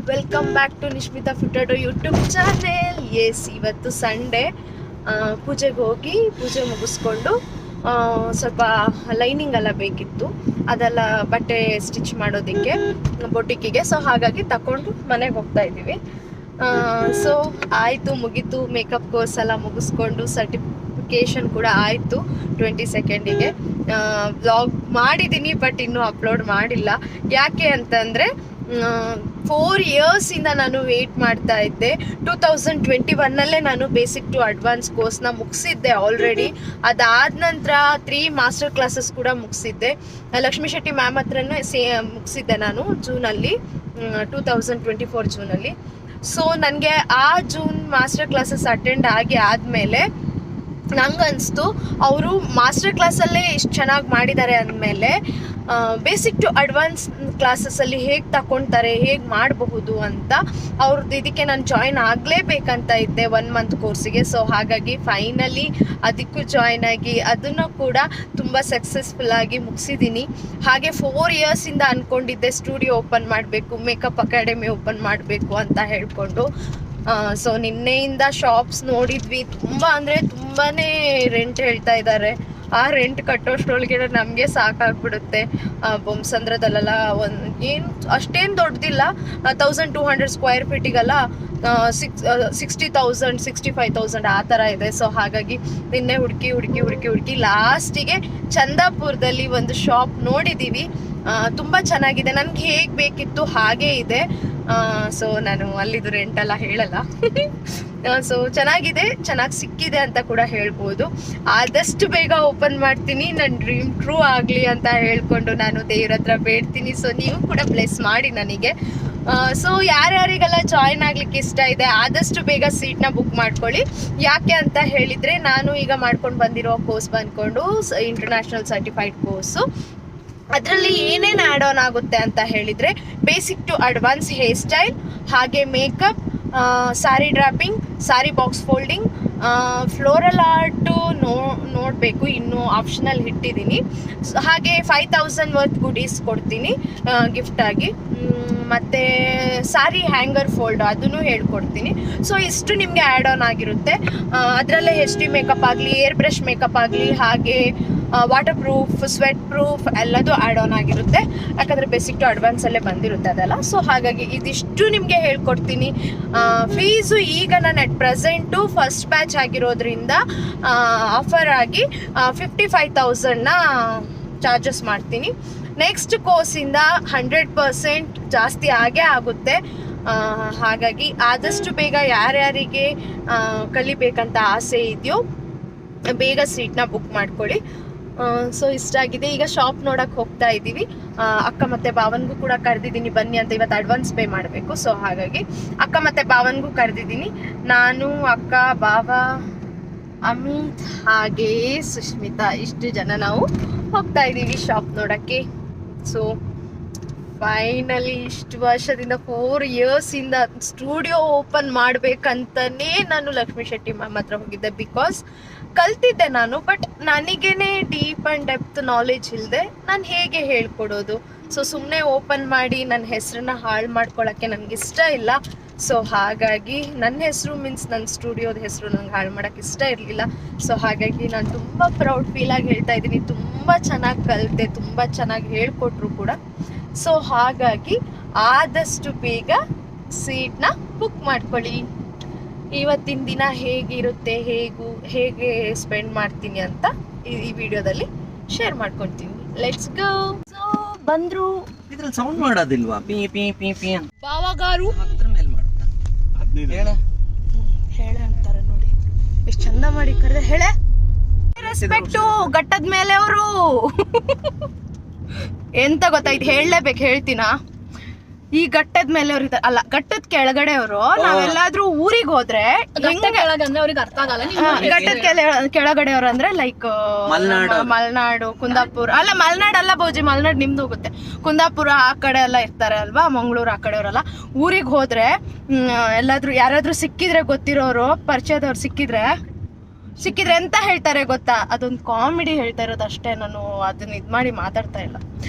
Welcome back to Nishmitha Furtado YouTube channel. ಇವತ್ತು Sunday. ಪೂಜೆಗೆ ಹೋಗಿ ಪೂಜೆ ಮುಗಿಸ್ಕೊಂಡು ಸ್ವಲ್ಪ ಲೈನಿಂಗ್ ಎಲ್ಲ ಬೇಕಿತ್ತು, ಅದೆಲ್ಲ ಬಟ್ಟೆ ಸ್ಟಿಚ್ ಮಾಡೋದಕ್ಕೆ ಬೊಟಿಕಿಗೆ. ಸೊ ಹಾಗಾಗಿ ತಗೊಂಡು ಮನೆಗೆ ಹೋಗ್ತಾ ಇದ್ದೀವಿ. ಸೊ ಆಯಿತು, ಮುಗೀತು. ಮೇಕಪ್ ಕೋರ್ಸ್ ಎಲ್ಲ ಮುಗಿಸ್ಕೊಂಡು ಸರ್ಟಿಫಿಕೇಶನ್ ಕೂಡ ಆಯಿತು 22nd. ವ್ಲಾಗ್ ಮಾಡಿದ್ದೀನಿ ಬಟ್ ಇನ್ನೂ ಅಪ್ಲೋಡ್ ಮಾಡಿಲ್ಲ. ಯಾಕೆ ಅಂತಂದರೆ 4 yearsಯಿಂದ ನಾನು ವೆಯ್ಟ್ ಮಾಡ್ತಾ ಇದ್ದೆ. 2021 ನಾನು ಬೇಸಿಕ್ ಟು ಅಡ್ವಾನ್ಸ್ ಕೋರ್ಸ್ನ ಮುಗಿಸಿದ್ದೆ ಆಲ್ರೆಡಿ. ಅದಾದ ನಂತರ 3 ಮಾಸ್ಟರ್ ಕ್ಲಾಸಸ್ ಕೂಡ ಮುಗಿಸಿದ್ದೆ. ಲಕ್ಷ್ಮೀ ಶೆಟ್ಟಿ ಮ್ಯಾಮ್ ಹತ್ರನೂ ಮುಗಿಸಿದ್ದೆ ನಾನು ಜೂನಲ್ಲಿ, 2024 ಜೂನಲ್ಲಿ. ಸೊ ನನಗೆ ಆ ಜೂನ್ ಮಾಸ್ಟರ್ ಕ್ಲಾಸಸ್ ಅಟೆಂಡ್ ಆದಮೇಲೆ ನಂಗನ್ನಿಸ್ತು ಅವರು ಮಾಸ್ಟರ್ ಕ್ಲಾಸಲ್ಲೇ ಇಷ್ಟು ಚೆನ್ನಾಗಿ ಮಾಡಿದ್ದಾರೆ ಅಂದಮೇಲೆ ಬೇಸಿಕ್ ಟು ಅಡ್ವಾನ್ಸ್ ಕ್ಲಾಸಸ್ಸಲ್ಲಿ ಹೇಗೆ ತಗೊಳ್ತಾರೆ, ಹೇಗೆ ಮಾಡಬಹುದು ಅಂತ ಅವ್ರದ್ದು ಇದಕ್ಕೆ ನಾನು ಜಾಯಿನ್ ಆಗಲೇಬೇಕಂತ ಇದ್ದೆ 1 month ಕೋರ್ಸಿಗೆ. ಸೊ ಹಾಗಾಗಿ ಫೈನಲಿ ಅದಕ್ಕೂ ಜಾಯಿನ್ ಆಗಿ ಅದನ್ನು ಕೂಡ ತುಂಬ ಸಕ್ಸಸ್ಫುಲ್ಲಾಗಿ ಮುಗಿಸಿದ್ದೀನಿ. ಹಾಗೆ 4 yearsಯಿಂದ ಅಂದ್ಕೊಂಡಿದ್ದೆ ಸ್ಟುಡಿಯೋ ಓಪನ್ ಮಾಡಬೇಕು, ಮೇಕಪ್ ಅಕಾಡೆಮಿ ಓಪನ್ ಮಾಡಬೇಕು ಅಂತ ಹೇಳ್ಕೊಂಡು. ಸೊ ನಿನ್ನೆಯಿಂದ ಶಾಪ್ಸ್ ನೋಡಿದ್ವಿ. ತುಂಬ ಅಂದರೆ ತುಂಬಾ ರೆಂಟ್ ಹೇಳ್ತಾ ಇದ್ದಾರೆ. ಆ ರೆಂಟ್ ಕಟ್ಟೋಷ್ಟ್ರೊಳಗೆ ನಮಗೆ ಸಾಕಾಗ್ಬಿಡುತ್ತೆ. ಬೊಮ್ಮಸಂದ್ರದಲ್ಲೆಲ್ಲ ಏನು ಅಷ್ಟೇನು ದೊಡ್ಡದಿಲ್ಲ, 1200 ಸ್ಕ್ವೇರ್ ಫೀಟಿಗೆಲ್ಲ 60,000 65,000 ಆ ಥರ ಇದೆ. ಸೊ ಹಾಗಾಗಿ ನಿನ್ನೆ ಹುಡುಕಿ ಲಾಸ್ಟಿಗೆ ಚಂದಾಪುರದಲ್ಲಿ ಒಂದು ಶಾಪ್ ನೋಡಿದ್ದೀವಿ. ತುಂಬ ಚೆನ್ನಾಗಿದೆ, ನನಗೆ ಹೇಗೆ ಬೇಕಿತ್ತು ಹಾಗೇ ಇದೆ. ಸೊ ನಾನು ಅಲ್ಲಿದು ರೆಂಟೆಲ್ಲ ಹೇಳಲ್ಲ. ಸೊ ಚೆನ್ನಾಗಿದೆ, ಚೆನ್ನಾಗಿ ಸಿಕ್ಕಿದೆ ಅಂತ ಕೂಡ ಹೇಳ್ಬೋದು. ಆದಷ್ಟು ಬೇಗ ಓಪನ್ ಮಾಡ್ತೀನಿ, ನನ್ನ ಡ್ರೀಮ್ ಟ್ರೂ ಆಗಲಿ ಅಂತ ಹೇಳ್ಕೊಂಡು ನಾನು ದೇವ್ರ ಹತ್ರ ಬೇಡ್ತೀನಿ. ಸೊ ನೀವು ಕೂಡ ಬ್ಲೆಸ್ ಮಾಡಿ ನನಗೆ. ಸೊ ಯಾರ್ಯಾರಿಗೆಲ್ಲ ಜಾಯಿನ್ ಆಗ್ಲಿಕ್ಕೆ ಇಷ್ಟ ಇದೆ ಆದಷ್ಟು ಬೇಗ ಸೀಟ್ನ ಬುಕ್ ಮಾಡ್ಕೊಳ್ಳಿ. ಯಾಕೆ ಅಂತ ಹೇಳಿದರೆ, ನಾನು ಈಗ ಮಾಡ್ಕೊಂಡು ಬಂದಿರೋ ಕೋರ್ಸ್ ಬಂದ್ಕೊಂಡು ಇಂಟರ್ನ್ಯಾಷನಲ್ ಸರ್ಟಿಫೈಡ್ ಕೋರ್ಸು. ಅದರಲ್ಲಿ ಏನೇನು ಆ್ಯಡ್ ಆನ್ ಆಗುತ್ತೆ ಅಂತ ಹೇಳಿದರೆ, basic to advance hair style, ಹಾಗೆ makeup, sari draping, sari box folding, floral art ನೋಡಬೇಕು, ಇನ್ನೂ ಆಪ್ಷನಲ್ ಇಟ್ಟಿದ್ದೀನಿ. ಹಾಗೆ 5,000 ವರ್ತ್ ಗುಡೀಸ್ ಕೊಡ್ತೀನಿ ಗಿಫ್ಟಾಗಿ. ಮತ್ತು ಸ್ಯಾರಿ ಹ್ಯಾಂಗರ್ ಫೋಲ್ಡ್ ಅದನ್ನು ಹೇಳ್ಕೊಡ್ತೀನಿ. ಸೊ ಇಷ್ಟು ನಿಮಗೆ ಆ್ಯಡ್ ಆನ್ ಆಗಿರುತ್ತೆ. ಅದರಲ್ಲೇ HD ಮೇಕಪ್ ಆಗಲಿ, ಏರ್ ಬ್ರಷ್ ಮೇಕಪ್ ಆಗಲಿ, ಹಾಗೆ ವಾಟರ್ ಪ್ರೂಫ್, ಸ್ವೆಟ್ ಪ್ರೂಫ್ ಎಲ್ಲದೂ ಆ್ಯಡ್ ಆನ್ ಆಗಿರುತ್ತೆ. ಯಾಕಂದರೆ ಬೇಸಿಕ್ ಟು ಅಡ್ವಾನ್ಸಲ್ಲೇ ಬಂದಿರುತ್ತೆ ಅದೆಲ್ಲ. ಸೊ ಹಾಗಾಗಿ ಇದಿಷ್ಟು ನಿಮಗೆ ಹೇಳ್ಕೊಡ್ತೀನಿ. ಫೀಸು ಈಗ ನಾನು ಅಟ್ ಪ್ರೆಸೆಂಟು ಫಸ್ಟ್ ಬ್ಯಾಚ್ ಆಗಿರೋದ್ರಿಂದ ಆಫರ್ ಆಗಿ 55,000ನ ಚಾರ್ಜಸ್ ಮಾಡ್ತೀನಿ. ನೆಕ್ಸ್ಟ್ ಕೋರ್ಸಿಂದ 100% ಜಾಸ್ತಿ ಆಗೇ ಆಗುತ್ತೆ. ಹಾಗಾಗಿ ಆದಷ್ಟು ಬೇಗ ಯಾರ್ಯಾರಿಗೆ ಕಲಿಬೇಕಂತ ಆಸೆ ಇದೆಯೋ ಬೇಗ ಸೀಟ್ನ ಬುಕ್ ಮಾಡ್ಕೊಳ್ಳಿ. ಸೊ ಇಷ್ಟ ಆಗಿದೆ. ಈಗ ಶಾಪ್ ನೋಡಕ್ಕೆ ಹೋಗ್ತಾ ಇದ್ದೀವಿ. ಅಕ್ಕ ಮತ್ತು ಭಾವನ್ಗೂ ಕೂಡ ಕರೆದಿದ್ದೀನಿ ಬನ್ನಿ ಅಂತ. ಇವತ್ತು ಅಡ್ವಾನ್ಸ್ ಪೇ ಮಾಡಬೇಕು. ಸೊ ಹಾಗಾಗಿ ಅಕ್ಕ ಮತ್ತು ಭಾವನ್ಗೂ ಕರೆದಿದ್ದೀನಿ. ನಾನು, ಅಕ್ಕ, ಭಾವ, ಅಮಿತ್ ಹಾಗೇ ಸುಷ್ಮಿತಾ, ಇಷ್ಟು ಜನ ನಾವು ಹೋಗ್ತಾ ಇದ್ದೀವಿ ಶಾಪ್ ನೋಡೋಕ್ಕೆ. ಸೊ ಫೈನಲಿ ಇಷ್ಟು ವರ್ಷದಿಂದ 4 yearsಯಿಂದ ಸ್ಟುಡಿಯೋ ಓಪನ್ ಮಾಡಬೇಕಂತಲೇ ನಾನು ಲಕ್ಷ್ಮೀ ಶೆಟ್ಟಿ ಮ್ಯಾಮ್ ಹತ್ರ ಹೋಗಿದ್ದೆ. ಬಿಕಾಸ್ ಕಲ್ತಿದ್ದೆ ನಾನು, ಬಟ್ ನನಗೇನೆ ಡೀಪ್ ಆ್ಯಂಡ್ ಡೆಪ್ತ್ ನಾಲೆಜ್ ಇಲ್ಲದೆ ನಾನು ಹೇಗೆ ಹೇಳ್ಕೊಡೋದು. ಸೊ ಸುಮ್ಮನೆ ಓಪನ್ ಮಾಡಿ ನನ್ನ ಹೆಸರನ್ನ ಹಾಳು ಮಾಡ್ಕೊಳ್ಳೋಕ್ಕೆ ನನಗಿಷ್ಟ ಇಲ್ಲ. ಸೊ ಹಾಗಾಗಿ ನನ್ನ ಹೆಸರು ಮೀನ್ಸ್ ನನ್ನ ಸ್ಟುಡಿಯೋದ ಹೆಸರು ನಂಗೆ ಹಾಳು ಮಾಡೋಕ್ಕೆ ಇಷ್ಟ ಇರಲಿಲ್ಲ. ಸೊ ಹಾಗಾಗಿ ನಾನು ತುಂಬ ಪ್ರೌಡ್ ಫೀಲಾಗಿ ಹೇಳ್ತಾ ಇದ್ದೀನಿ. ತುಂಬ ಚೆನ್ನಾಗಿ ಕಲಿತೆ, ತುಂಬ ಚೆನ್ನಾಗಿ ಹೇಳ್ಕೊಟ್ರು ಕೂಡ. ಸೊ ಹಾಗಾಗಿ ಆದಷ್ಟು ಬೇಗ ಸೀಟ್ನ ಬುಕ್ ಮಾಡ್ಕೊಳ್ಳಿ. ಇವತ್ತಿನ ದಿನ ಹೇಗಿರುತ್ತೆ, ಹೇಗೆ ಸ್ಪೆಂಡ್ ಮಾಡ್ತೀನಿ ಅಂತ ಈ ವಿಡಿಯೋದಲ್ಲಿ ಶೇರ್ ಮಾಡ್ಕೊಳ್ತೀನಿ. Let's go. ಸೊ ಬಂದ್ರು. ಇದ್ರಲ್ಲಿ ಸೌಂಡ್ ಮಾಡೋದಿಲ್ವಾ? ಪಿ ಪಿ ಪಿ ಪಿ ಅಂತ ಬಾವಗಾರು ಅದ್ರ ಮೇಲೆ ಮಾಡುತ್ತಾ? ಹೇಳೆ ಅಂತಾರೆ ನೋಡಿ, ಎಷ್ಟು ಚಂದ ಮಾಡಿ ಕರೆದೆ. ಹೇಳೆ ರೆಸ್ಪೆಕ್ಟು ಗಟ್ಟದ ಮೇಲೆ ಅವರು ಎಂತ ಗೊತ್ತಾಯ್ತು, ಹೇಳಲೇಬೇಕು. ಹೇಳ್ತೀನಾ? ಈ ಗಟ್ಟದ ಮೇಲೆ ಅವ್ರು ಅಲ್ಲ, ಗಟ್ಟದ ಕೆಳಗಡೆ ಅವರು. ನಾವೆಲ್ಲಾದ್ರೂ ಊರಿಗೆ ಹೋದ್ರೆ ಅವ್ರಿಗೆ ಅರ್ಥ ಆಗಲ್ಲ. ಗಟ್ಟದ ಕೆಳಗಡೆ ಅವ್ರು ಅಂದ್ರೆ ಲೈಕ್ ಮಲೆನಾಡು, ಕುಂದಾಪುರ ಅಲ್ಲ, ಮಲೆನಾಡು ಅಲ್ಲ ಬೋಜಿ, ಮಲೆನಾಡು ನಿಮ್ದು ಹೋಗುತ್ತೆ. ಕುಂದಾಪುರ ಆ ಕಡೆ ಎಲ್ಲ ಇರ್ತಾರೆ ಅಲ್ವಾ, ಮಂಗಳೂರು ಆ ಕಡೆ ಅವರೆಲ್ಲ. ಊರಿಗೆ ಹೋದ್ರೆ ಎಲ್ಲಾದ್ರೂ ಯಾರಾದ್ರೂ ಸಿಕ್ಕಿದ್ರೆ, ಗೊತ್ತಿರೋರು ಪರಿಚಯದವ್ರು ಸಿಕ್ಕಿದ್ರೆ ಸಿಕ್ಕಿದ್ರೆ ಎಂತ ಹೇಳ್ತಾರೆ ಗೊತ್ತಾ, ಅದೊಂದು ಕಾಮಿಡಿ ಹೇಳ್ತಾ ಇರೋದು ಅಷ್ಟೇ, ನಾನು ಅದನ್ನ ಇದ್ ಮಾಡಿ ಮಾತಾಡ್ತಾ ಇಲ್ಲ.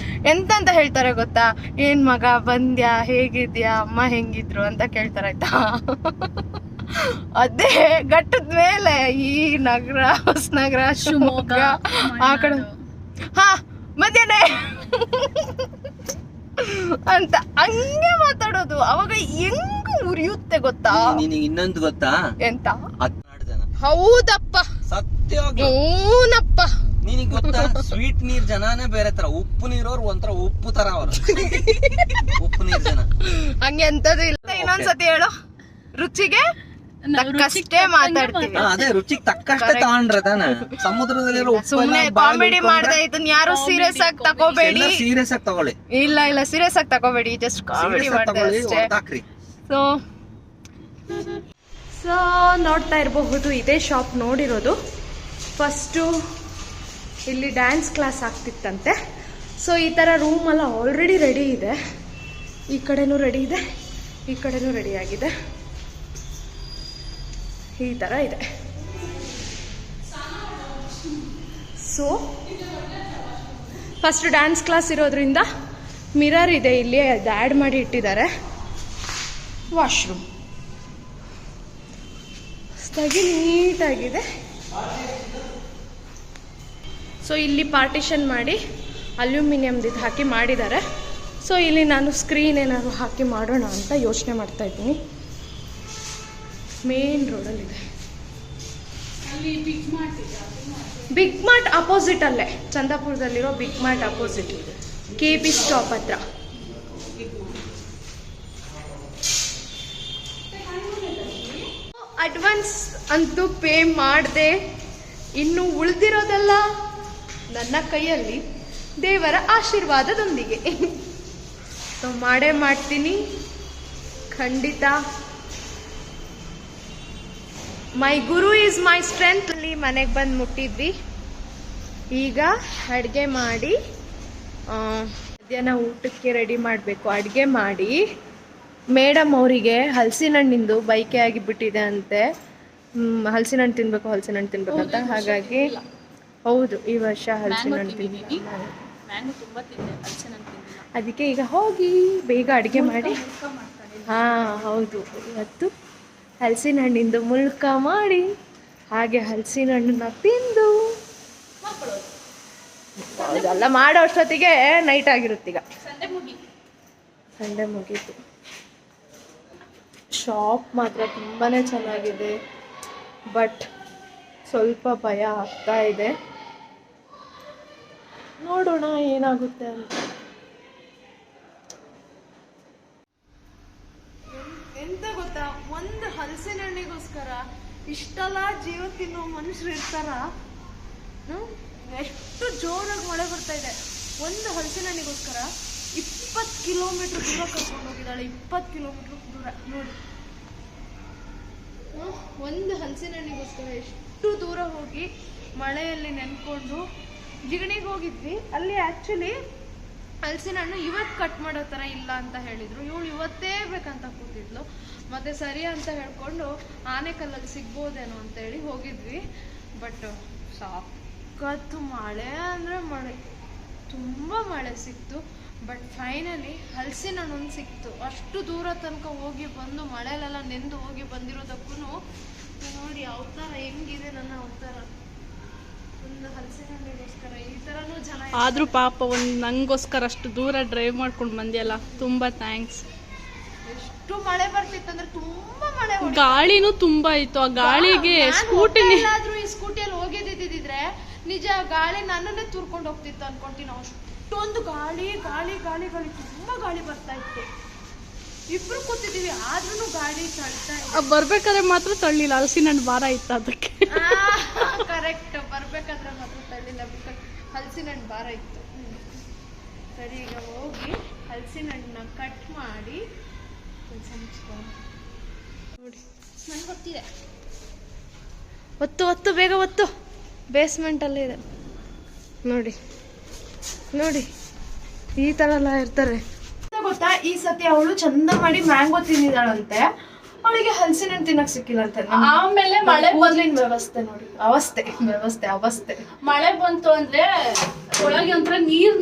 ಎಂತ ಅಂತ ಹೇಳ್ತಾರೆ ಗೊತ್ತಾ, ಏನ್ ಮಗ ಬಂದ್ಯಾ, ಹೇಗಿದ್ಯಾ, ಅಮ್ಮ ಹೆಂಗಿದ್ರು ಅಂತ ಕೇಳ್ತಾರೆ ಆಯ್ತಾ. ಅದೇ ಘಟ್ಟದ ಮೇಲೆ ಈ ನಗರ, ಹೊಸನಗರ, ಶಿವಮೊಗ್ಗ ಆ ಕಡೆ ಹಾ ಮಧ್ಯಾಹ್ನ ಅಂತ ಹಂಗೆ ಮಾತಾಡೋದು. ಅವಾಗ ಹೆಂಗ್ ಉರಿಯುತ್ತೆ ಗೊತ್ತಾ. ನಿನಗೆ ಇನ್ನೊಂದು ಗೊತ್ತಾ, ಎಂತ? 16 ಜನ. ಹೌದಪ್ಪ, ಸತ್ಯವಾಗಿ ಹೂನಪ್ಪ. ನಿನಗೆ ಗೊತ್ತಾ, ಸ್ವೀಟ್ ನೀರ್ ಜನನೇ ಬೇರೆ ತರ, ಉಪ್ಪು ನೀರವ್ರು ಒಂಥರ ಉಪ್ಪು ತರ ಅವರು. ಉಪ್ಪು ನೀರ್ ಜನ ಹಂಗೆ ಎಂತದು ಇಲ್ಲ. ಇನ್ನೊಂದ್ಸತಿ ಹೇಳು. ರುಚಿಗೆ ತಕ್ಕಷ್ಟೇ ಮಾತಾಡ್ತೀವಿ. ಅದೇ ರುಚಿಗೆ ತಕ್ಕಷ್ಟೇ ತಗೊಂಡ್ರೆ ತಾನೆ. ಸಮುದ್ರದಲ್ಲಿರೋ ಸುಮ್ನೆ ಕಾಮಿಡಿ ಮಾಡ್ದೆ, ಇದನ್ನ ಯಾರು ಸೀರಿಯಸ್ ಆಗಿ ತಗೋಬೇಡಿ. ಸೀರಿಯಸ್ ಆಗಿ ತಗೊಳ್ಳಿ. ಇಲ್ಲ ಸೀರಿಯಸ್ ಆಗಿ ತಗೋಬೇಡಿ, ಜಸ್ಟ್ ಕಾಮಿಡಿ ಮಾಡ್ದೆ ಅಷ್ಟೇ. ಸೊ ನೋಡ್ತಾ ಇರಬಹುದು, ಇದೇ ಶಾಪ್ ನೋಡಿರೋದು. ಫಸ್ಟು ಇಲ್ಲಿ ಡ್ಯಾನ್ಸ್ ಕ್ಲಾಸ್ ಆಗ್ತಿತ್ತಂತೆ. ಸೊ ಈ ಥರ ರೂಮ್ ಎಲ್ಲ ಆಲ್ರೆಡಿ ರೆಡಿ ಇದೆ. ಈ ಕಡೆನೂ ರೆಡಿ ಇದೆ, ಈ ಕಡೆನೂ ರೆಡಿ ಆಗಿದೆ. ಈ ಥರ ಇದೆ. ಸೊ ಫಸ್ಟ್ ಡ್ಯಾನ್ಸ್ ಕ್ಲಾಸ್ ಇರೋದ್ರಿಂದ ಮಿರರ್ ಇದೆ ಇಲ್ಲಿ, ಅದು ಆ್ಯಡ್ ಮಾಡಿ ಇಟ್ಟಿದ್ದಾರೆ. ವಾಶ್ರೂಮ್ ನೀಟಾಗಿದೆ. ಸೊ ಇಲ್ಲಿ ಪಾರ್ಟಿಷನ್ ಮಾಡಿ ಅಲ್ಯೂಮಿನಿಯಮ್ದು ಹಾಕಿ ಮಾಡಿದ್ದಾರೆ. ಸೊ ಇಲ್ಲಿ ನಾನು ಸ್ಕ್ರೀನ್ ಏನಾದ್ರು ಹಾಕಿ ಮಾಡೋಣ ಅಂತ ಯೋಚನೆ ಮಾಡ್ತಾ ಇದ್ದೀನಿ. ಮೇನ್ ರೋಡಲ್ಲಿದೆ. ಬಿಗ್ ಮಾರ್ಟ್ ಅಪೋಸಿಟ್ ಅಲ್ಲೇ, ಚಂದಾಪುರದಲ್ಲಿರೋ Big Mart opposite, KB stop ಹತ್ರ. ಅಡ್ವಾನ್ಸ್ ಅಂತೂ ಪೇ ಮಾಡಿದೆ. ಇನ್ನು ಉಳಿದಿರೋದೆಲ್ಲ ನನ್ನ ಕೈಯಲ್ಲಿ ದೇವರ ಆಶೀರ್ವಾದದೊಂದಿಗೆ. ಸೊ ಮಾಡೇ ಮಾಡ್ತೀನಿ ಖಂಡಿತ. ಮೈ ಗುರು ಈಸ್ ಮೈ ಸ್ಟ್ರೆಂತ್. ಅಲ್ಲಿ ಮನೆಗೆ ಬಂದು ಮುಟ್ಟಿದ್ವಿ. ಈಗ ಅಡುಗೆ ಮಾಡಿ ಮಧ್ಯಾಹ್ನ ಊಟಕ್ಕೆ ರೆಡಿ ಮಾಡಬೇಕು. ಅಡುಗೆ ಮಾಡಿ ಮೇಡಮ್ ಅವರಿಗೆ ಹಲಸಿನ ಹಣ್ಣಿಂದು ಬೈಕೆ ಆಗಿಬಿಟ್ಟಿದೆ ಅಂತೆ. ಹಲಸಿನ ಹಣ್ಣು ತಿನ್ಬೇಕು ಅಂತ. ಹಾಗಾಗಿ ಹೌದು, ಈ ವರ್ಷ ಹಲಸಿನ ಹಣ್ಣು ತಿಂದಿದ್ದೀನಿ. ಅದಕ್ಕೆ ಈಗ ಹೋಗಿ ಬೇಗ ಅಡುಗೆ ಮಾಡಿ, ಹೌದು, ಇವತ್ತು ಹಲಸಿನ ಹಣ್ಣಿಂದು ಮುಳ್ಕ ಮಾಡಿ ಹಾಗೆ ಹಲಸಿನ ಹಣ್ಣನ್ನ ತಿಂದು ಅದೆಲ್ಲ ಮಾಡೋ ಅಷ್ಟೊತ್ತಿಗೆ ನೈಟ್ ಆಗಿರುತ್ತೆ. ಈಗ ಸಂಡೆ ಮುಗೀತು. ಶಾಪ್ ಮಾತ್ರ ತುಂಬಾ ಚೆನ್ನಾಗಿದೆ, ಬಟ್ ಸ್ವಲ್ಪ ಭಯ ಆಗ್ತಾ ಇದೆ. ನೋಡೋಣ ಏನಾಗುತ್ತೆ ಅಂತ. ಎಂತ ಗೊತ್ತಾ, ಒಂದು ಹಲಸಿನ ಹಣ್ಣಿಗೋಸ್ಕರ ಇಷ್ಟೆಲ್ಲ ಜೀವ ತಿನ್ನೋ ಮನುಷ್ಯರು ಇರ್ತಾರ. ಎಷ್ಟು ಜೋರಾಗಿ ಮಳೆ ಬರ್ತಾ ಇದೆ. ಒಂದು ಹಲಸಿನ ಹಣ್ಣಿಗೋಸ್ಕರ 20 ಕಿಲೋಮೀಟರ್ ದೂರ ಕರ್ಕೊಂಡು ಹೋಗಿದ್ದಾಳೆ. 20 ಕಿಲೋಮೀಟರ್ ದೂರ ನೋಡಿ. ಒಂದು ಹಲಸಿನ ಹಣ್ಣಿಗೋಸ್ಕರ ಎಷ್ಟು ದೂರ ಹೋಗಿ ಮಳೆಯಲ್ಲಿ ನೆನ್ಕೊಂಡು ಜಿಗಣಿಗೆ ಹೋಗಿದ್ವಿ. ಅಲ್ಲಿ ಆ್ಯಕ್ಚುಲಿ ಹಲಸಿನ ಹಣ್ಣು ಇವತ್ತು ಕಟ್ ಮಾಡೋ ಥರ ಇಲ್ಲ ಅಂತ ಹೇಳಿದ್ರು. ಇವಳು ಇವತ್ತೇ ಬೇಕಂತ ಕೂತಿದ್ಲು. ಮತ್ತೆ ಸರಿ ಅಂತ ಹೇಳ್ಕೊಂಡು ಆನೆಕಲ್ಲಲ್ಲಿ ಸಿಗ್ಬೋದೇನೋ ಅಂತೇಳಿ ಹೋಗಿದ್ವಿ. ಬಟ್ ಸಖತ್ತು ಮಳೆ ಅಂದರೆ ಮಳೆ, ತುಂಬ ಮಳೆ ಸಿಕ್ತು. ಬಟ್ ಫೈನಲಿ ಹಲಸಿನ ಹಣ್ಣು ಸಿಕ್ತು. ಅಷ್ಟು ದೂರ ತನಕ ಹೋಗಿ ಬಂದು ಮಳೆಲೆಲ್ಲ ನೆಂದು ಹೋಗಿ ಬಂದಿರೋದಕ್ಕೂ ನೋಡಿ ಯಾವ ಥರ ಹೆಂಗಿದೆ ನನ್ನ ಅವತಾರ. ಒಂದು ಹಲಸಿನ ಹಣ್ಣಿಗೋಸ್ಕರ ಈ ಥರನೂ ಜನ. ಆದರೂ ಪಾಪ ಒಂದು ನಂಗೋಸ್ಕರ ಅಷ್ಟು ದೂರ ಡ್ರೈವ್ ಮಾಡ್ಕೊಂಡು ಬಂದಿಯಲ್ಲ, ತುಂಬ ಥ್ಯಾಂಕ್ಸ್. ಎಷ್ಟು ಮಳೆ ಬರ್ತಿತ್ತಂದ್ರೆ ತುಂಬಾ ಮಳೆ, ಗಾಳಿನೂ ತುಂಬಾ ಇತ್ತು. ಆ ಗಾಳಿಗೆ ಸ್ಕೂಟಿ ಆದ್ರೂ ಈ ಸ್ಕೂಟಿಯಲ್ಲಿ ಹೋಗಿದ್ದಿದ್ರೆ ನಿಜ ಗಾಳಿ ನನ್ನನ್ನೇ ತೂರ್ಕೊಂಡು ಹೋಗ್ತಿತ್ತು ಅನ್ಕೊಂತೀನಿ. ಅಷ್ಟೊಂದು ಗಾಳಿ ಗಾಳಿ ಗಾಳಿ ಗಾಳಿ ತುಂಬಾ ಗಾಳಿ ಬರ್ತಾ ಇತ್ತು. ಇಬ್ರು ಕೂತಿದೀವಿ ಆದ್ರೂ ಗಾಳಿ ತಳ್ತಾ ಇತ್ತು. ಬರ್ಬೇಕಾದ್ರೆ ಮಾತ್ರ ತಳ್ಳಿಲ್ಲ, ಹಲಸಿನ ಹಣ್ಣು ಭಾರ ಇತ್ತು ಅದಕ್ಕೆ. ಕರೆಕ್ಟ್, ಬರ್ಬೇಕಾದ್ರೆ ಮಾತ್ರ ತಳ್ಳಿಲ್ಲ, ಬಿಕಾಸ್ ಹಲಸಿನ ಹಣ್ಣು ಭಾರ ಇತ್ತು. ಸರಿ, ಈಗ ಹೋಗಿ ಹಲಸಿನ ಹಣ್ಣನ್ನ ಕಟ್ ಮಾಡಿ ನೋಡಿ. ನನ್ಗೆ ಗೊತ್ತಿದೆ, ಒತ್ತು ಬೇಗ ಒತ್ತು. ಬೇಸ್ಮೆಂಟ್ ಅಲ್ಲೇ ಇದೆ ನೋಡಿ ನೋಡಿ, ಈ ತರ ಎಲ್ಲ ಇರ್ತಾರೆ ಗೊತ್ತಾ. ಈ ಸತಿ ಅವಳು ಚಂದ ಮಾಡಿ ಮ್ಯಾಂಗೋ ತಿಂದಿದ್ದಾಳಂತೆ. ಅವಳಿಗೆ ಹಲಸಿನ ಹಣ್ಣು ತಿನ್ನಕ್ ಸಿಕ್ಕಿಲ್ಲ ಅಂತ. ಆಮೇಲೆ ಮಳೆ ಮೊದ್ಲಿನ ವ್ಯವಸ್ಥೆ ನೋಡಿ, ಅವಸ್ಥೆ ಮಳೆ ಬಂತು ಅಂದ್ರೆ ಒಳಗೆ ಒಂಥರ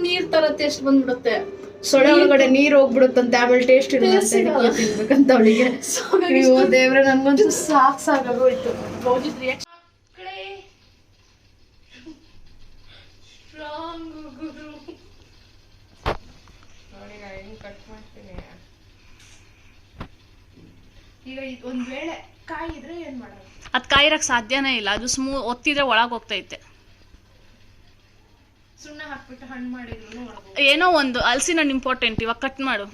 ನೀರ್ ತರ ಟೇಸ್ಟ್ ಬಂದ್ಬಿಡುತ್ತೆ. ಸೊಳ್ಳೆ ಒಳಗಡೆ ನೀರ್ ಹೋಗ್ಬಿಡುತ್ತಂತೆ, ಆಮೇಲೆ ಟೇಸ್ಟ್ ಇರುತ್ತೆ ತಿನ್ಬೇಕಂತ ಅವಳಿಗೆ. ಅಯ್ಯೋ ದೇವ್ರೆ, ನನ್ಗಂತೂ ಸಾಕಾಗೋಯ್ತು. ಈಗ ಒಂದ್ ವೇಳೆ ಕಾಯಿ ಇದ್ರೆ ಏನ್ ಮಾಡೋದು? ಅದ್ ಕಾಯಿರಕ್ ಸಾಧ್ಯನೇ ಇಲ್ಲ, ಅದು ಒತ್ತಿದ್ರೆ ಒಳಗ್ ಹೋಗ್ತೈತೆ. ಸುಣ್ಣ ಹಾಕ್ಬಿಟ್ಟು ಹಣ್ಣು ಮಾಡಿದ್ರು ಏನೋ ಒಂದು ಹಲಸಿನ ಹಣ್ಣು ಇಂಪಾರ್ಟೆಂಟ್. ಇವಾಗ ಕಟ್ ಮಾಡು.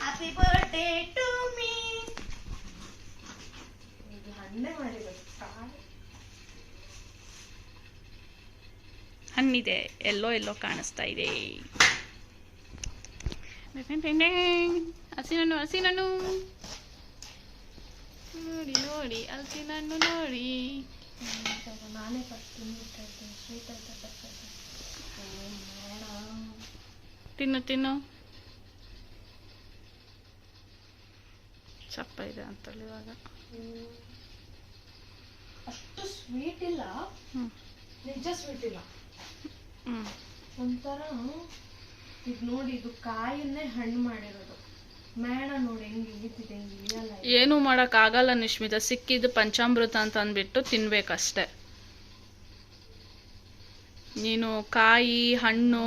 Happy birthday to me. ಇದು ಹಣ್ಣೇ ಮಾಡಿರೋದು. ಹಣ್ಣಿದೆ, ಎಲ್ಲೋ ಕಾಣಿಸ್ತಾ ಇದೆ. ಹಸಿನಣ್ಣು ನೋಡಿ ಹಲಸಿನಣ್ಣು ನೋಡಿ. ನಾನೇ ಫಸ್ಟ್ ಸ್ವೀಟ್ ತಿನ್ನು ಚಪ್ಪ ಇದೆ ಅಂತೇಳಿ ಇವಾಗ. ಅಷ್ಟು ಸ್ವೀಟ್ ಇಲ್ಲ, ನಿಜ ಸ್ವೀಟ್ ಇಲ್ಲ. ಒಂಥರ ಇದು ನೋಡಿ, ಇದು ಕಾಯನ್ನೇ ಹಣ್ಣು ಮಾಡಿರೋದು. ಮೇಣ ನೋಡಿ ಹೆಂಗೆ ಇಳಿತಿದೆ, ಹೆಂಗೆ ಇಳಿಯಲ್ಲ. ಏನು ಮಾಡಕ್ ಆಗಲ್ಲ ನಿಶ್ಮಿತ, ಸಿಕ್ಕಿದ್ದು ಪಂಚಾಮೃತ ಅಂತ ಅಂದ್ಬಿಟ್ಟು ತಿನ್ಬೇಕಷ್ಟೆ. ನೀನು ಕಾಯಿ ಹಣ್ಣು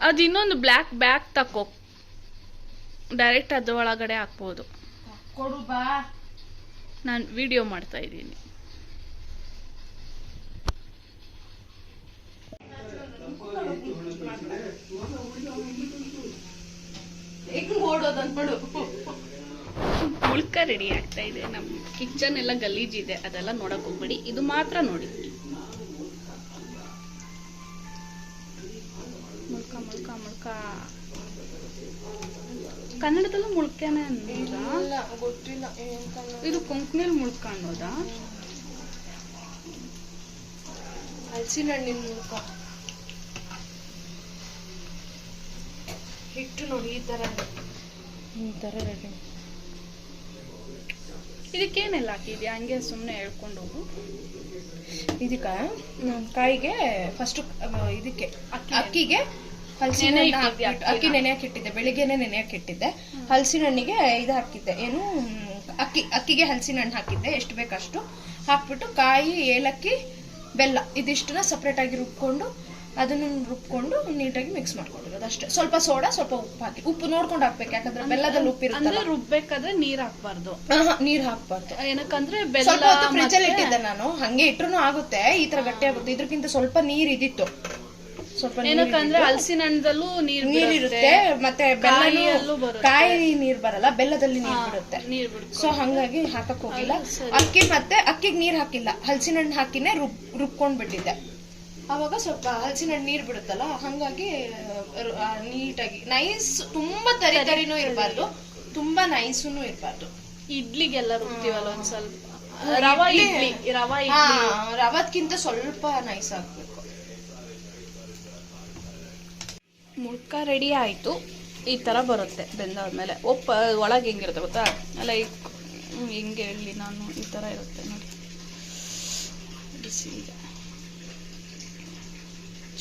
ಅದು ಇನ್ನೊಂದು ಬ್ಲ್ಯಾಕ್ ಬ್ಯಾಗ್ ತಕೋ, ಡೈರೆಕ್ಟ್ ಅದ್ರ ಒಳಗಡೆ ಹಾಕ್ಬೋದು. ಕೊಡು ಬಾ, ನಾನು ವಿಡಿಯೋ ಮಾಡ್ತಾ ಇದ್ದೀನಿ. ಮುಳ್ಕ ರೆಡಿ ಆಗ್ತಾ ಇದೆ. ನಮ್ ಕಿಚನ್ ಎಲ್ಲ ಗಲೀಜಿದೆ, ಅದೆಲ್ಲ ನೋಡಕ್ ಹೋಗ್ಬೇಡಿ, ಇದು ಮಾತ್ರ ನೋಡಿ. ಮುಳ್ಕ ಕನ್ನಡದಲ್ಲೂ ಮುಳ್ಕೆನೆ ಅನ್ನೋದಾ? ಗೊತ್ತಿಲ್ಲ. ಇದು ಕೊಂಕಣಿಯಲ್ಲಿ ಮುಳ್ಕ ಅನ್ನೋದಾ? ಹಲಸಿನ ಹಣ್ಣಿನ ಮುಳ್ಕ. ಹಿಟ್ಟು ನೋಡಿ ಈ ತರ ರೆಡಿ. ಇದಕ್ಕೇನೆಲ್ಲ ಹಾಕಿದ್ಯಾ? ಹಂಗೆ ಸುಮ್ಮನೆ ಹೇಳ್ಕೊಂಡು ಹೋಗು. ಇದಕ್ಕ ಕಾಯಿಗೆ ಫಸ್ಟ್ ಇದಕ್ಕೆ ಅಕ್ಕಿಗೆ ಹಲಸಿನ ಅಕ್ಕಿ ನೆನೆಯಕ್ಕೆ ಇಟ್ಟಿದ್ದೆ, ಬೆಳಿಗ್ಗೆನೆ ನೆನೆಯಕ್ಕೆ ಇಟ್ಟಿದ್ದೆ. ಹಲಸಿನ ಹಣ್ಣಿಗೆ ಇದು ಹಾಕಿದ್ದೆ, ಏನು ಅಕ್ಕಿಗೆ ಹಲಸಿನ ಹಣ್ಣು ಹಾಕಿದ್ದೆ, ಎಷ್ಟು ಬೇಕಷ್ಟು ಹಾಕ್ಬಿಟ್ಟು ಕಾಯಿ, ಏಲಕ್ಕಿ, ಬೆಲ್ಲ ಇದಿಷ್ಟನ್ನ ಸಪ್ರೇಟ್ ಆಗಿ ರುಬ್ಕೊಂಡು ಅದನ್ನು ರುಬ್ಕೊಂಡು ನೀಟಾಗಿ ಮಿಕ್ಸ್ ಮಾಡ್ಕೊಂಡಿರೋದು ಅಷ್ಟೇ. ಸ್ವಲ್ಪ ಸೋಡಾ, ಸ್ವಲ್ಪ ಉಪ್ಪು ಹಾಕಿ, ಉಪ್ಪು ನೋಡ್ಕೊಂಡು ಹಾಕ್ಬೇಕು, ಯಾಕಂದ್ರೆ ಬೆಲ್ಲದಲ್ಲಿ ಉಪ್ಪಿರುತ್ತೆ. ರುಬ್ಬೇಕಾದ್ರೆ ನೀರ್ ಹಾಕ್ಬಾರ್ದು. ನೀರ್ ಹಾಕ್ಬಾರ್ದು, ಏನಕ್ಕಂದ್ರೆ ಸ್ವಲ್ಪ ಹೊತ್ತು ಫ್ರಿಜ್ ಅಲ್ಲಿ ಇಟ್ಟಿದ್ದೆ ನಾನು. ಹಂಗೆ ಇಟ್ರು ಆಗುತ್ತೆ, ಈ ತರ ಗಟ್ಟಿ ಆಗುತ್ತೆ. ಇದ್ರಕ್ಕಿಂತ ಸ್ವಲ್ಪ ನೀರ್ ಇದಿತ್ತು, ಸ್ವಲ್ಪ ಏನಕ್ಕಂದ್ರೆ ಹಲಸಿನ ಹಣ್ಣದಲ್ಲೂ ನೀರಿರುತ್ತೆ, ಮತ್ತೆ ಬೆಲ್ಲಲ್ಲೂ ಕಾಯಿ ನೀರ್ ಬರಲ್ಲ, ಬೆಲ್ಲದಲ್ಲಿ ನೀರ್ ಬಿಡುತ್ತೆ. ಸೊ ಹಂಗಾಗಿ ಹಾಕಕ್ ಹೋಗಿಲ್ಲ. ಅಕ್ಕಿಗೆ ನೀರ್ ಹಾಕಿಲ್ಲ, ಹಲಸಿನ ಹಣ್ಣು ಹಾಕಿನೇ ರುಬ್ಕೊಂಡ್ ಬಿಟ್ಟಿದ್ದೆ. ಅವಾಗ ಸ್ವಲ್ಪ ಹಲಸಿನ ಹಣ್ಣು ನೀರ್ ಬಿಡುತ್ತಲ್ಲ, ಹಂಗಾಗಿ ನೀಟಾಗಿ ನೈಸ್. ತುಂಬಾ ತರಿನೂ ಇರಬಾರ್ದು, ತುಂಬಾ ನೈಸೂನು ಇರಬಾರ್ದು. ಇಡ್ಲಿಗೆಲ್ಲ ರುಬ್ತೀವಲ್ಲ ಒಂದ್ ಸ್ವಲ್ಪ, ರವದ್ಕಿಂತ ಸ್ವಲ್ಪ ನೈಸ್ ಆಗ್ಬೇಕು. ಮುಳ್ಕ ರೆಡಿ ಆಯ್ತು. ಈ ತರ ಬರುತ್ತೆ ಬೆಂದಾದ್ಮೇಲೆ. ಒಳಗೆ ಹೆಂಗಿರುತ್ತೆ ಗೊತ್ತಾ? ಅಲ್ಲ ಹೆಂಗೆ ಹೇಳಿ ನಾನು, ಈ ತರ ಇರುತ್ತೆ ನೋಡಿ, ಬಿಸಿ ಇದೆ,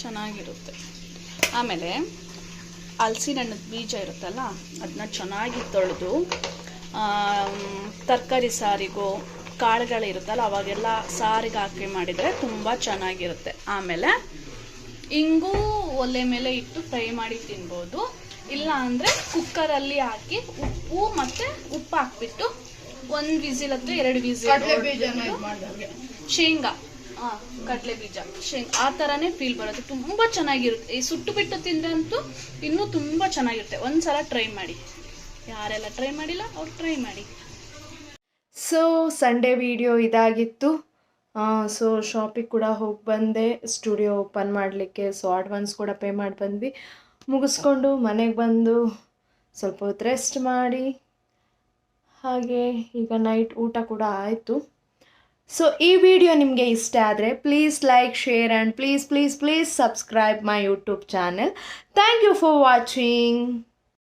ಚೆನ್ನಾಗಿರುತ್ತೆ. ಆಮೇಲೆ ಹಲಸಿನ ಹಣ್ಣದ ಬೀಜ ಇರುತ್ತಲ್ಲ, ಅದನ್ನ ಚೆನ್ನಾಗಿ ತೊಳೆದು ತರಕಾರಿ ಸಾರಿಗೋ ಕಾಳುಗಳಿರುತ್ತಲ್ಲ ಅವಾಗೆಲ್ಲ ಸಾರಿಗೆ ಹಾಕಿ ಮಾಡಿದರೆ ತುಂಬ ಚೆನ್ನಾಗಿರುತ್ತೆ. ಆಮೇಲೆ ಹಿಂಗೂ ಒಲೆ ಮೇಲೆ ಇಟ್ಟು ಫ್ರೈ ಮಾಡಿ ತಿನ್ಬೋದು. ಇಲ್ಲ ಅಂದರೆ ಕುಕ್ಕರಲ್ಲಿ ಹಾಕಿ ಉಪ್ಪು ಹಾಕ್ಬಿಟ್ಟು 1 ವಿಸಿಲ್ ಅಥವಾ 2 ವಿಸಿಲ್, ಶೇಂಗಾ ಕಡಲೆ ಬೀಜ ಆ ಥರನೇ ಫೀಲ್ ಬರುತ್ತೆ. ತುಂಬ ಚೆನ್ನಾಗಿರುತ್ತೆ. ಈ ಸುಟ್ಟು ಬಿಟ್ಟು ತಿಂದ್ರೆ ಅಂತೂ ಇನ್ನೂ ತುಂಬ ಚೆನ್ನಾಗಿರುತ್ತೆ. ಒಂದ್ಸಲ ಟ್ರೈ ಮಾಡಿ, ಯಾರೆಲ್ಲ ಟ್ರೈ ಮಾಡಿಲ್ಲ ಅವ್ರು ಟ್ರೈ ಮಾಡಿ. ಸೊ ಸಂಡೇ ವಿಡಿಯೋ ಇದಾಗಿತ್ತು. ಸೊ ಶಾಪಿಗೆ ಕೂಡ ಹೋಗಿ ಬಂದೆ, ಸ್ಟುಡಿಯೋ ಓಪನ್ ಮಾಡಲಿಕ್ಕೆ. ಸೊ ಅಡ್ವಾನ್ಸ್ ಕೂಡ ಪೇ ಮಾಡಿ ಬಂದ್ವಿ. ಮುಗಿಸ್ಕೊಂಡು ಮನೆಗೆ ಬಂದು ಸ್ವಲ್ಪ ಹೊತ್ತು ರೆಸ್ಟ್ ಮಾಡಿ, ಹಾಗೆ ಈಗ ನೈಟ್ ಊಟ ಕೂಡ ಆಯಿತು. ಸೊ ಈ ವಿಡಿಯೋ ನಿಮಗೆ ಇಷ್ಟ ಆದರೆ please like, share and please subscribe my YouTube channel. Thank you for watching.